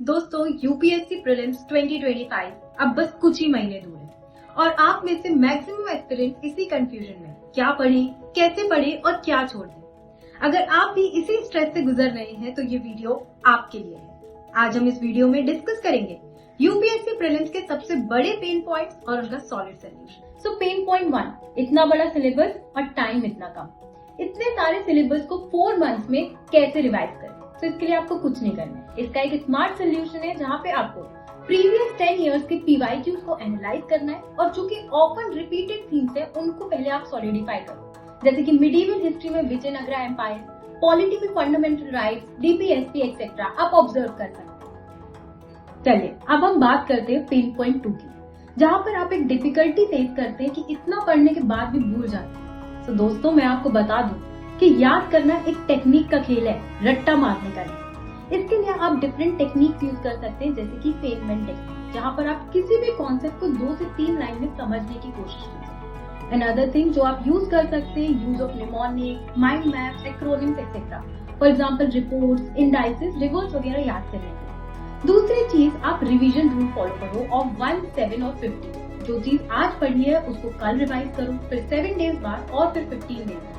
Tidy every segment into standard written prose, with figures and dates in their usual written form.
दोस्तों UPSC prelims 2025 अब बस कुछ ही महीने दूर है और आप में से मैक्सिमम एस्पिरेंट्स इसी कंफ्यूजन में क्या पढ़ें, कैसे पढ़ें और क्या छोड़ दें। अगर आप भी इसी स्ट्रेस से गुजर रहे हैं तो ये वीडियो आपके लिए है। आज हम इस वीडियो में डिस्कस करेंगे यूपीएससी प्रीलिम्स के सबसे बड़े पेन पॉइंट्स और उनका सॉलिड सोल्यूशन। सो पेन पॉइंट 1, इतना बड़ा सिलेबस और टाइम इतना कम। इतने सारे सिलेबस को 4 मंथ्स में कैसे रिवाइज करें? तो इसके लिए आपको कुछ नहीं करना है। इसका एक स्मार्ट सोल्यूशन है जहाँ पे आपको प्रीवियस 10 इयर्स के पीवाईक्यूज को एनालाइज करना है और जो कि ऑफन रिपीटेड थीम्स है उनको पहले आप सॉलिडिफाई करो। जैसे कि मिडिवल हिस्ट्री में विजयनगरा एम्पायर, पॉलिटी में फंडामेंटल राइट्स, डीपीएसपी एक्सेट्रा आप ऑब्जर्व कर सकते हैं। चलिए अब हम बात करते हैं पेन पॉइंट 2 की, जहाँ पर आप एक डिफिकल्टी फेस करते हैं कि इतना पढ़ने के बाद भी भूल जाते हैं। तो दोस्तों मैं आपको बता दूं कि याद करना एक टेक्निक का खेल है, रट्टा मारने का नहीं। इसके लिए आप डिफरेंट टेक्निक्स यूज कर सकते हैं, जैसे कि फेनमैन टेक्निक, जहाँ पर आप किसी भी कॉन्सेप्ट को 2 से 3 लाइन में समझने की कोशिश कीजिए। अनदर थिंग जो आप यूज कर सकते हैं, use of mnemonic, mind maps, acronyms etcetera. For example reports, indices, reverse वगैरह याद करने के। दूसरी चीज आप रिविजन रूल फॉलो करो ऑफ 1, 7 और 15। जो चीज आज पढ़ी है उसको कल रिवाइज करो, फिर 7 डेज बाद और फिर 15 डेज।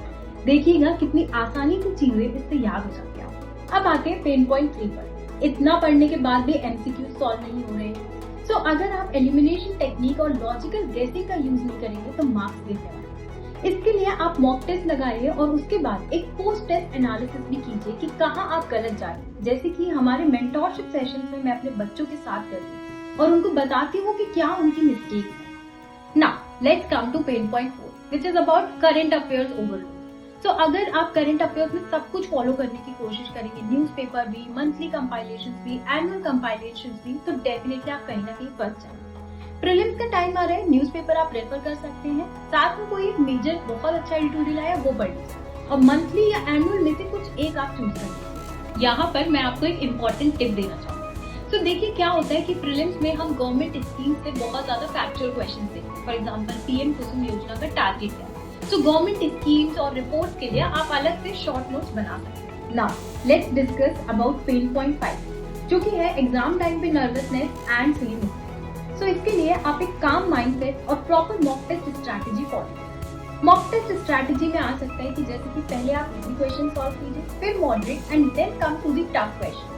देखिएगा कितनी आसानी से चीजें इससे याद हो जाती हैं। अब आते हैं पेन पॉइंट 3 पर। इतना पढ़ने के बाद भी एमसीक्यू सॉल्व नहीं हो रहे। सो अगर आप एलिमिनेशन टेक्निक और लॉजिकल गेसिंग का यूज नहीं करेंगे तो मार्क्स गिरने वाले। इसके लिए आप मॉक टेस्ट लगाइए और उसके बाद एक पोस्ट टेस्ट एनालिसिस भी कीजिए कि कहाँ आप गलत जा रहे हैं। जैसे कि हमारे मेंटोरशिप सेशन में मैं अपने बच्चों के साथ करती हूँ और उनको बताती हूँ कि क्या उनकी मिस्टेक्स है। Now let's come to pen point 4 which is about current affairs overload. तो अगर आप करंट अफेयर्स में सब कुछ फॉलो करने की कोशिश करेंगे, न्यूज़पेपर भी, मंथली कंपाइलेशंस भी, एनुअल कंपाइलेशंस भी, तो डेफिनेटली आप कहीं ना कहीं फंस जाएंगे। प्रीलिम्स का टाइम आ रहा है, न्यूज़पेपर आप रेफर कर सकते हैं, साथ में कोई एक मेजर बहुत अच्छा एडिटोरियल आया वो पढ़ लीजिए और मंथली या एनुअल में से कुछ एक आप चूज कर लीजिए। यहाँ पर मैं आपको एक इम्पोर्टेंट टिप देना चाहूँगी। तो देखिए क्या होता है कि प्रीलिम्स में हम गवर्नमेंट स्कीम से बहुत ज्यादा फैक्चुअल क्वेश्चन देते हैं। फॉर एग्जाम्पल पीएम कुसुम योजना का टारगेट है, तो गवर्नमेंट स्कीम्स और रिपोर्ट्स के लिए आप अलग से शॉर्ट नोट्स बना सकते हैं। Now let's discuss about pen point 5 जो कि है एग्जाम टाइम पे nervousness and silly mistakes. So इसके लिए आप एक काम माइंडसेट और proper mock test strategy follow करें। मॉक टेस्ट स्ट्रैटेजी में आ सकता है कि जैसे कि पहले आप इजी क्वेश्चन सॉल्व कीजिए, फिर moderate and then come to the tough question.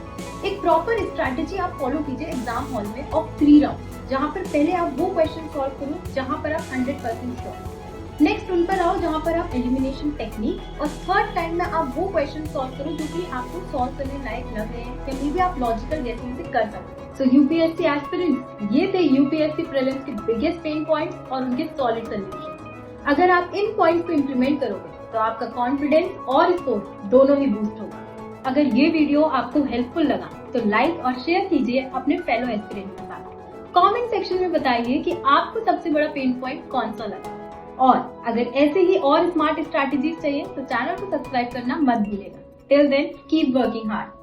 एक प्रॉपर स्ट्रैटेजी आप फॉलो कीजिए एग्जाम हॉल में ऑफ 3 राउंड, जहाँ पर पहले आप वो क्वेश्चन सॉल्व करो जहाँ पर आप 100% श्योर। नेक्स्ट उन पर आओ जहाँ पर आप एलिमिनेशन टेक्निक, और थर्ड टाइम में आप वो क्वेश्चन सॉल्व करो जो कि आपको सॉल्व करने लायक लग रहे हैं, कहीं भी आप लॉजिकल गेसिंग से कर सकते हैं। सो यूपीएससी एस्पिरेंट्स, ये थे यूपीएससी प्रीलिम्स के बिगेस्ट पेन पॉइंट्स और उनके सॉलिड सोल्यूशन। अगर आप इन पॉइंट्स को इम्प्लीमेंट करोगे तो आपका कॉन्फिडेंस और स्कोर दोनों ही बूस्ट होगा। अगर ये वीडियो आपको हेल्पफुल लगा तो लाइक और शेयर कीजिए अपने फेलो एस्पिरेंट्स के साथ। कमेंट सेक्शन में बताइए कि आपको सबसे बड़ा पेन पॉइंट कौन सा लगा, और अगर ऐसे ही और स्मार्ट स्ट्रैटेजीज चाहिए तो चैनल को सब्सक्राइब करना मत भूलिएगा। Till then keep working hard.